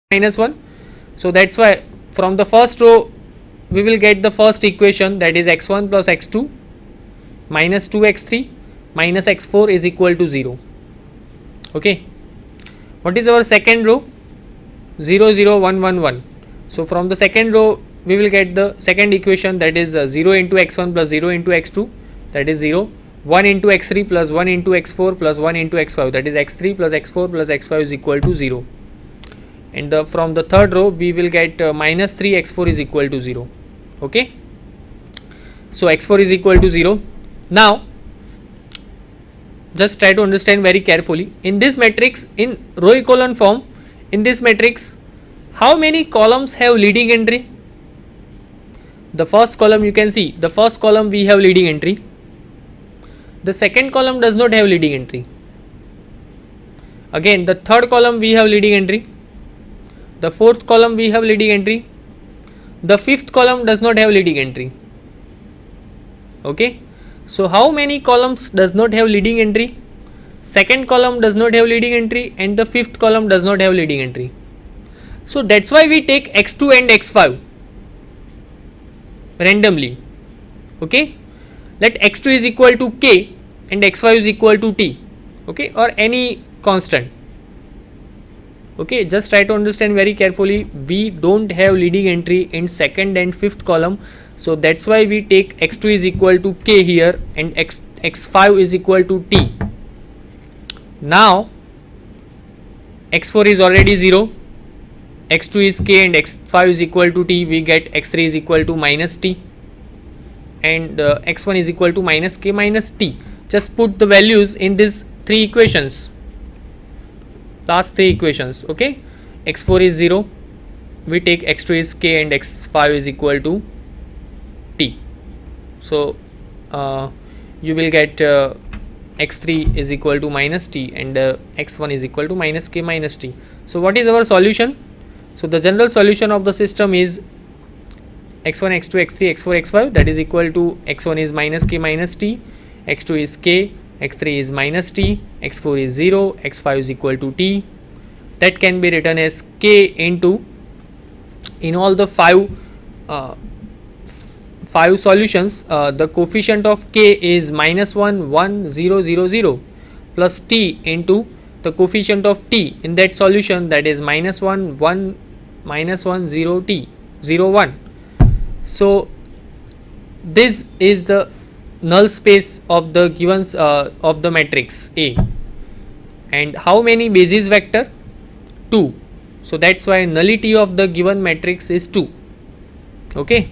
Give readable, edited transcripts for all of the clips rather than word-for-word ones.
minus 1. So that's why from the first row we will get the first equation, that is x1 plus x2 minus 2x3 minus x4 is equal to 0. Okay, what is our second row? 0 0 1 1 1. So from the second row we will get the second equation, that is 0 into x1 plus 0 into x2, that is 0, 1 into x3 plus 1 into x4 plus 1 into x5, that is x3 plus x4 plus x5 is equal to 0. And from the third row we will get minus 3 x4 is equal to 0. Okay, so x4 is equal to 0. Now just try to understand very carefully. In this matrix, in row echelon form, in this matrix, how many columns have leading entry? The first column, you can see, the first column we have leading entry. The second column does not have leading entry. Again, the third column we have leading entry. The fourth column we have leading entry. The fifth column does not have leading entry. Okay, so how many columns does not have leading entry? Second column does not have leading entry and the fifth column does not have leading entry. So that's why we take x2 and x5 randomly. Okay, let x2 is equal to k and x5 is equal to t. Okay, or any constant. Okay, just try to understand very carefully. We don't have leading entry in second and fifth column, so that's why we take x2 is equal to k here and x5 is equal to t. Now x4 is already 0, x2 is k and x5 is equal to t. We get x3 is equal to minus t and x1 is equal to minus k minus t. Just put the values in these three equations, last three equations. Okay, x4 is 0, we take x2 is k and x5 is equal to t. So you will get x3 is equal to minus t and x1 is equal to minus k minus t. So what is our solution? So the general solution of the system is x1 x2 x3 x4 x5, that is equal to x1 is minus k minus t, x2 is k, x3 is minus t, x4 is 0, x5 is equal to t. That can be written as k into, in all the five solutions, the coefficient of k is minus 1 1 0 0 0 plus t into the coefficient of t in that solution, that is minus 1 1 minus 1 0 t 0 1. So this is the null space of the given of the matrix A. And how many basis vector? 2. So that's why nullity of the given matrix is 2. Okay,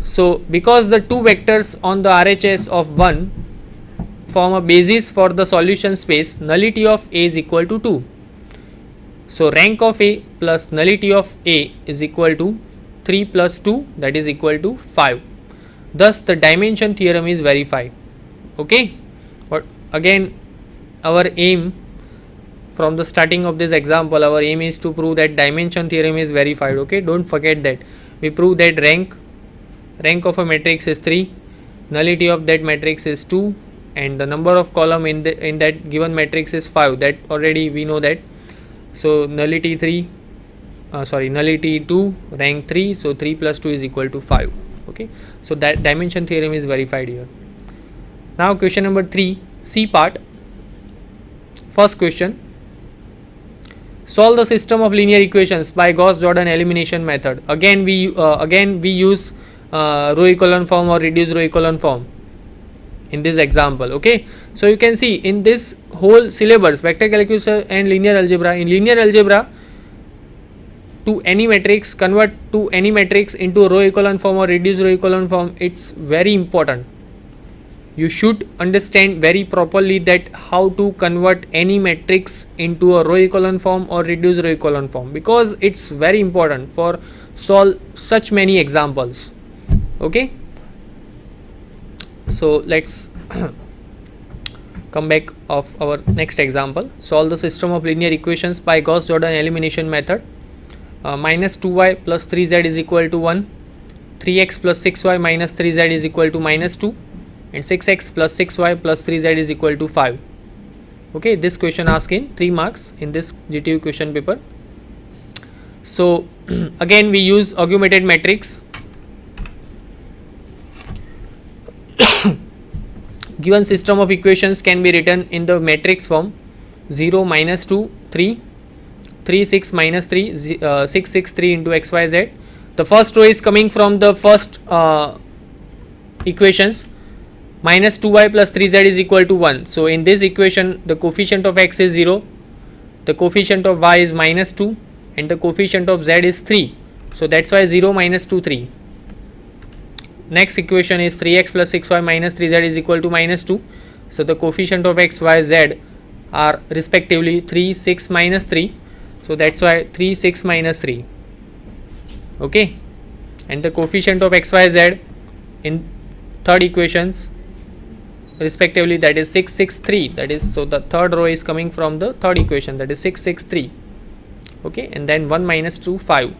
so because the two vectors on the RHS of 1 form a basis for the solution space, nullity of A is equal to 2. So rank of A plus nullity of A is equal to 3 plus 2, that is equal to 5. Thus the dimension theorem is verified. Okay, but again our aim from the starting of this example, our aim is to prove that dimension theorem is verified. Okay, don't forget that. We prove that rank of a matrix is 3, nullity of that matrix is 2 and the number of column in that given matrix is 5. That already we know that. So nullity 2, rank 3, so 3 plus 2 is equal to 5. Okay, so that dimension theorem is verified here. Now question number 3, C part. First question, solve the system of linear equations by Gauss-Jordan elimination method. Again we use row echelon form or reduced row echelon form in this example. Okay, so you can see in this whole syllabus, vector calculus and linear algebra, in linear algebra, to any matrix, convert to any matrix into row echelon form or reduced row echelon form, it's very important. You should understand very properly that how to convert any matrix into a row echelon form or reduced row echelon form, because it's very important for solve such many examples. Okay, so let's come back of our next example. Solve the system of linear equations by Gauss-Jordan elimination method. Minus 2y plus 3z is equal to 1, 3x plus 6y minus 3z is equal to minus 2 and 6x plus 6y plus 3z is equal to 5. Okay, this question asked in 3 marks in this GTU question paper. So again we use augmented matrix. Given system of equations can be written in the matrix form: 0, -2, 3, 3, 6, -3, 6, 6, 3 into x, y, z. The first row is coming from the first equations. -2y plus 3z is equal to 1. So in this equation the coefficient of x is 0, the coefficient of y is -2, and the coefficient of z is 3. So that's why 0, -2, 3. Next equation is 3x plus 6y minus 3z is equal to -2. So the coefficient of x, y, z are respectively 3, 6, -3. So that's why 3, 6, -3. Okay, and the coefficient of x, y, z in third equations respectively, that is 6, 6, 3. That is, so the third row is coming from the third equation, that is 6, 6, 3. Okay, and then 1, -2, 5.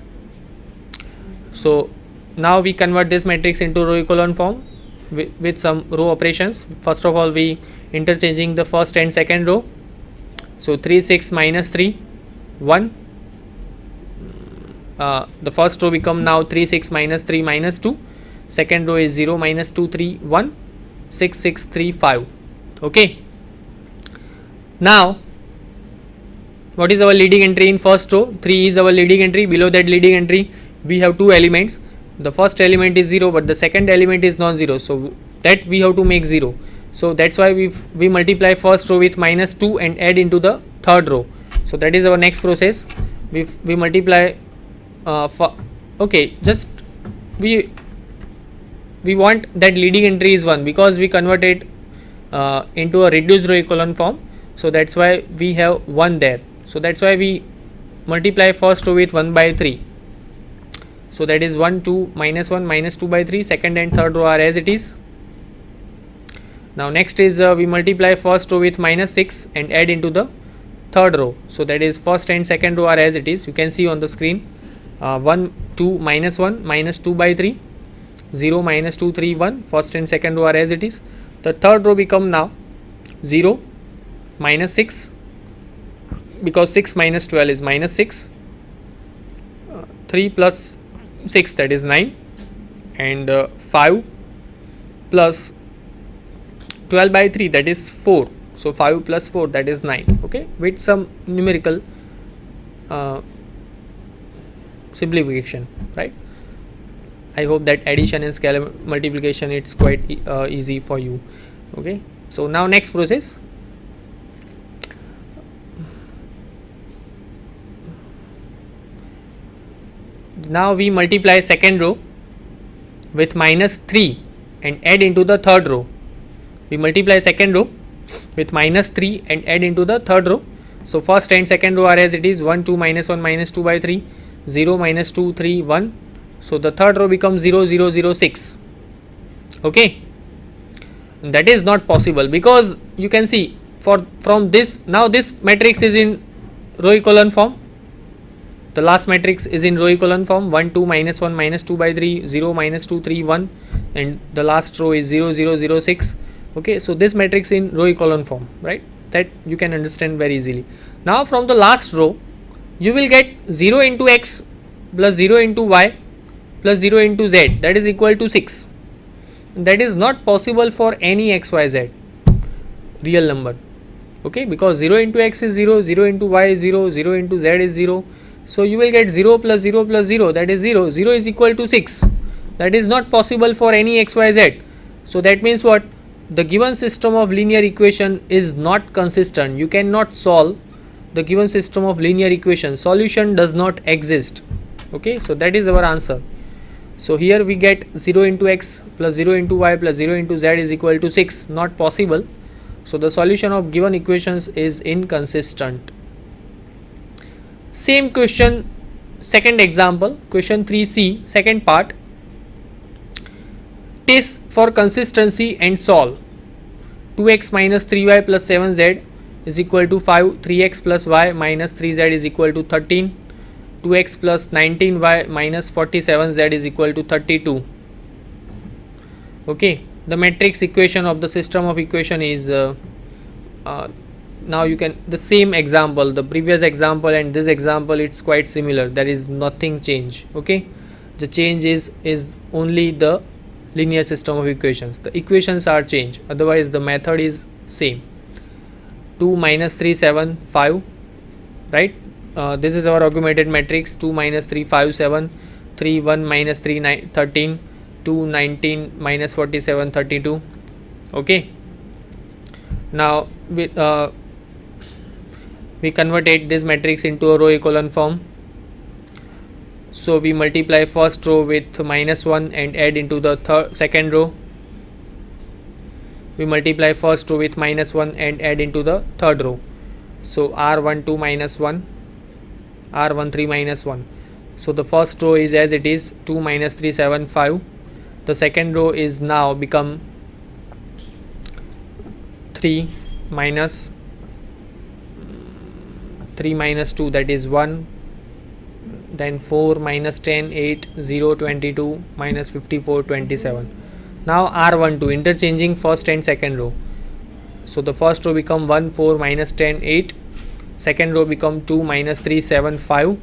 So now we convert this matrix into row echelon form with some row operations. First of all, we interchanging the first and second row. So 3, 6, -3, 1. The first row become now 3, 6, -3, -2. Second row is 0, -2, 3, 1, 6, 6, 3, 5. Okay. Now what is our leading entry in first row? 3 is our leading entry. Below that leading entry we have two elements. The first element is 0, but the second element is non-zero, so that we have to make 0. So that's why we multiply first row with -2 and add into the third row. So that is our next process. We multiply okay, just we want that leading entry is 1 because we convert it into a reduced row echelon form. So that's why we have 1 there. So that's why we multiply first row with 1 by 3. So that is 1, 2, -1, -2 by 3. Second and third row are as it is. Now next is we multiply first row with -6 and add into the third row. So that is first and second row are as it is. You can see on the screen 1, 2, -1, -2 by 3, 0, -2, 3, 1. First and second row are as it is. The third row become now 0, -6, because 6 minus 12 is -6, 3 plus 6, that is 9, and 5 plus 12 by 3, that is 4. So 5 plus 4, that is 9. Okay, with some numerical simplification, right? I hope that addition and scalar multiplication, it's quite easy for you. Okay, so now next process. Now we multiply second row with -3 and add into the third row. We multiply second row with -3 and add into the third row. So first and second row are as it is: 1, 2, -1, -2 by 3, 0, -2, 3, 1. So the third row becomes 0, 0, 0, 6. Okay, that is not possible because you can see from this, now this matrix is in row echelon form. The last matrix is in row echelon form: 1, 2, -1, -2 by 3, 0, -2, 3, 1, and the last row is 0, 0, 0, 6. Okay, so this matrix in row echelon form, right? That you can understand very easily. Now from the last row you will get 0 into x plus 0 into y plus 0 into z, that is equal to 6. That is not possible for any x, y, z real number. Okay, because 0 into x is 0, 0 into y is 0, 0 into z is 0. So you will get 0 plus 0 plus 0, that is 0. 0 is equal to 6. That is not possible for any x, y, z. So that means what? The given system of linear equation is not consistent. You cannot solve the given system of linear equation. Solution does not exist. Okay, so that is our answer. So here we get 0 into x plus 0 into y plus 0 into z is equal to 6. Not possible. So the solution of given equations is inconsistent. Same question, second example, question 3c, second part. Test for consistency and solve. 2x minus 3y plus 7z is equal to 5. 3x plus y minus 3z is equal to 13. 2x plus 19y minus 47z is equal to 32. Okay, the matrix equation of the system of equation is now you can, the same example, the previous example and this example, it's quite similar. There is nothing change. Okay, the change is only the linear system of equations. The equations are changed, otherwise the method is same. 2 minus 3 7 5, right? This is our augmented matrix. 2 minus 3 5 7, 3 1 minus 3 9 13, 2 19 minus 47 32. Okay, now we converted this matrix into a row echelon form. So we multiply first row with minus 1 and add into the second row. We multiply first row with minus 1 and add into the third row. So r12 minus 1, r13 minus 1. So the first row is as it is, 2 minus 3 7 5. The second row is now become 3 minus 2, that is 1. Then 4 minus 10 8 0 22 minus 54 27. Now r12, interchanging first and second row. So the first row become 1 4 minus 10 8, second row become 2 minus 3 7 5,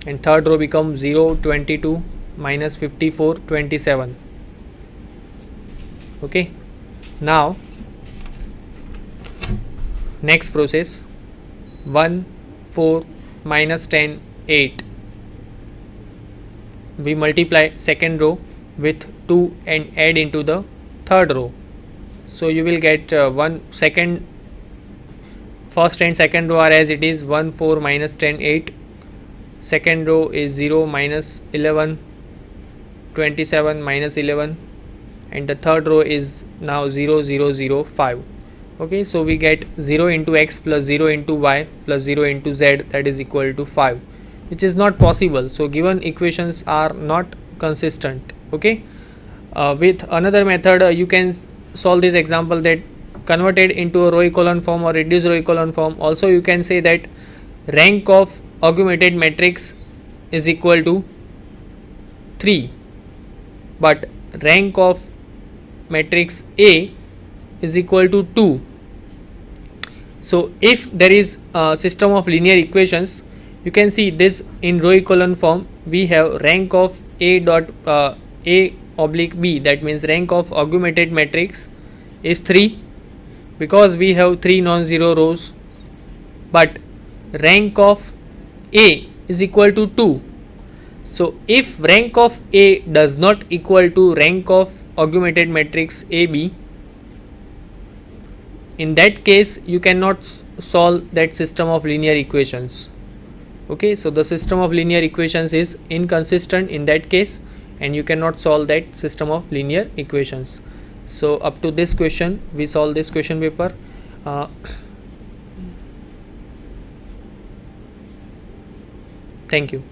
and third row become 0 22 minus 54 27. Okay, now next process, 1 4 minus 10 8. We multiply second row with 2 and add into the third row. So you will get first and second row are as it is, 1 4 minus 10 8. Second row is 0 minus 11 27 minus 11, and the third row is now 0 0 0 5. Okay, so we get 0 into x plus 0 into y plus 0 into z, that is equal to 5, which is not possible. So given equations are not consistent. Okay, with another method you can solve this example, that converted into a row echelon form or reduced row echelon form. Also you can say that rank of augmented matrix is equal to 3, but rank of matrix A is equal to 2. So if there is a system of linear equations, you can see this in row echelon form. We have rank of A dot A oblique B, that means rank of augmented matrix is 3, because we have 3 non-zero rows, but rank of A is equal to 2. So if rank of A does not equal to rank of augmented matrix AB, in that case you cannot solve that system of linear equations. Okay, so the system of linear equations is inconsistent in that case, and you cannot solve that system of linear equations. So up to this question we solve this question paper. Thank you.